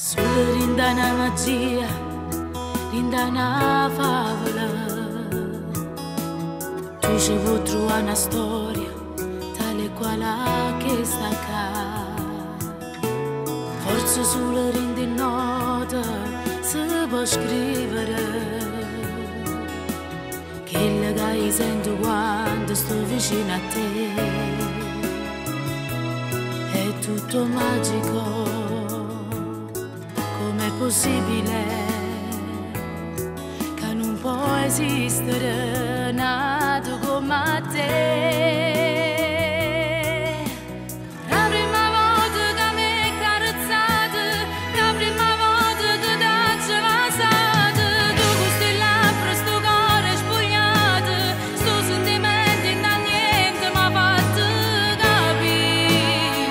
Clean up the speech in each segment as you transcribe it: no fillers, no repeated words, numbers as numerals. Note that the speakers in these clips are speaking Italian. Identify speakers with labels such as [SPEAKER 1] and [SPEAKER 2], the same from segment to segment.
[SPEAKER 1] Sulla rinda una magia, rinda una favola. Tu ci vuoi trovare una storia, tale quale che sta qua. Forse sulla rinda in nota si può scrivere quello che sento quando sto vicino a te. È tutto magico. Com'è possibile che non può esistere nato come te? La prima volta che mi hai carezzato, la prima volta che ti ho baciato, tu con sti labbra, sto cuore spugliato, sto sentimento da niente mi ha fatto capire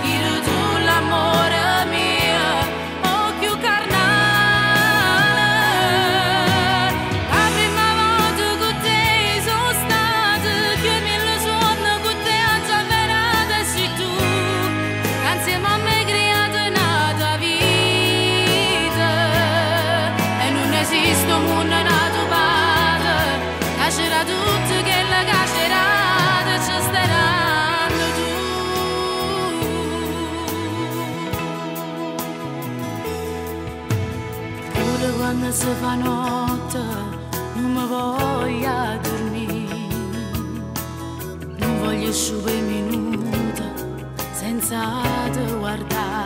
[SPEAKER 1] che eri tu l'amore. Quando si fa notte non mi voglio dormire, non voglio sciupare minuti senza te guardare.